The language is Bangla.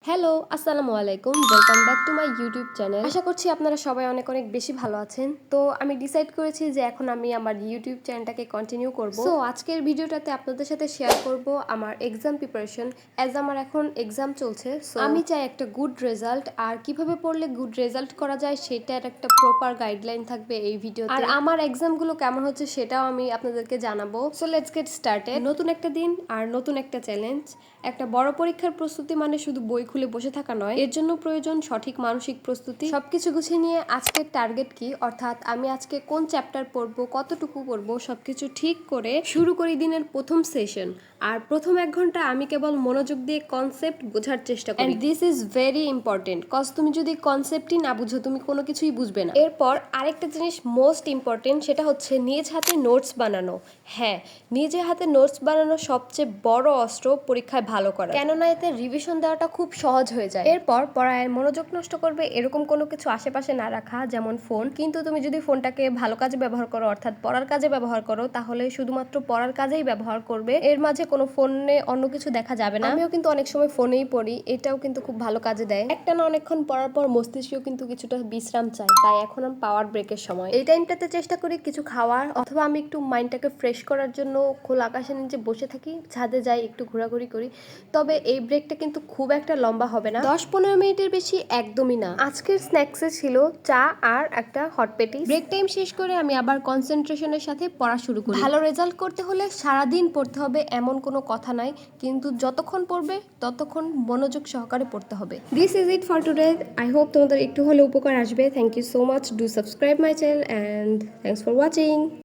হ্যালো, আসসালামু আলাইকুম। Welcome back to my YouTube channel. আশা করছি আপনারা সবাই অনেক অনেক বেশি ভালো আছেন। তো আমি ডিসাইড করেছি যে এখন আমি আমার ইউটিউব চ্যানেলটাকে কন্টিনিউ করব। সো আজকের ভিডিওটাতে আপনাদের সাথে শেয়ার করব আমার এক্সাম প্রিপারেশন। অ্যাজ আমার এখন এক্সাম চলছে, সো আমি চাই একটা গুড রেজাল্ট, আর কিভাবে পড়লে গুড রেজাল্ট করা যায় সেটার একটা প্রপার গাইডলাইন থাকবে এই ভিডিওতে। আর আমার এক্সামগুলো কেমন হচ্ছে সেটাও আমি আপনাদেরকে জানাবো। So let's get started. নতুন একটা দিন আর নতুন একটা চ্যালেঞ্জ। একটা বড় পরীক্ষার প্রস্তুতি মানে শুধু বই খুলে বসে থাকা নয়, এর জন্য প্রয়োজন সঠিক মানসিক প্রস্তুতি। সবকিছু গুছিয়ে নিয়ে আজকের টার্গেট কি, অর্থাৎ আমি আজকে কোন চ্যাপ্টার পড়বো, কতটুকু পড়বো, সবকিছু ঠিক করে শুরু করি দিনের প্রথম সেশন। আর প্রথম 1 ঘন্টা আমি কেবল মনোযোগ দিয়ে কনসেপ্ট বোঝার চেষ্টা করি। And this is very important, cause তুমি যদি কনসেপ্টই না বুঝো তুমি কোনো কিছুই বুঝবে না। এরপর আরেকটা জিনিস মোস্ট ইম্পর্টেন্ট, সেটা হচ্ছে নিজ হাতে নোটস বানানো। হ্যাঁ, নিজে হাতে নোটস বানানো সবচেয়ে বড় অস্ত্র পরীক্ষায় ভালো করা, কেননা এতে রিভিশন দেওয়াটা খুব সহজ হয়ে যায়। এরপর পড়ায় মনোযোগ নষ্ট করবে এরকম কোনো কিছু আশেপাশে না রাখা, যেমন ফোন। কিন্তু তুমি যদি ফোনটাকে ভালো কাজে ব্যবহার করো, অর্থাৎ পড়ার কাজে ব্যবহার করো, তাহলে শুধুমাত্র পড়ার কাজেই ব্যবহার করবে। এর মাঝে কোনো ফোনে অন্য কিছু দেখা যাবে না। আমিও কিন্তু অনেক সময় ফোনেই পড়ি, এটাও কিন্তু খুব ভালো কাজে দেয়। একটা না অনেকক্ষণ পড়ার পর মস্তিষ্কেও কিন্তু কিছুটা বিশ্রাম চাই, তাই এখন আমি পাওয়ার ব্রেকের সময় এই টাইমটাতে চেষ্টা করি কিছু খাওয়ার, অথবা আমি একটু মাইন্ডটাকে ফ্রেশ করার জন্য খোলা আকাশের নিচে বসে থাকি, ছাদে যাই, একটু ঘোরাঘুরি করি। তবে এই ব্রেকটা কিন্তু খুব একটা লম্বা হবে না, 10-15 মিনিটের বেশি একদমই না। আজকের স্ন্যাক্সে ছিল চা আর একটা হট পেটি। ব্রেক টাইম শেষ করে আমি আবার কনসেন্ট্রেশনের সাথে পড়া শুরু করি। ভালো রেজাল্ট করতে হলে সারাদিন পড়তে হবে এমন কোনো কথা নাই, কিন্তু যতক্ষণ পড়বে ততক্ষণ মনোযোগ সহকারে পড়তে হবে। This is it for today. I hope তোমাদের একটু হলে উপকার আসবে। Thank you so much. Do subscribe my channel and thanks for watching.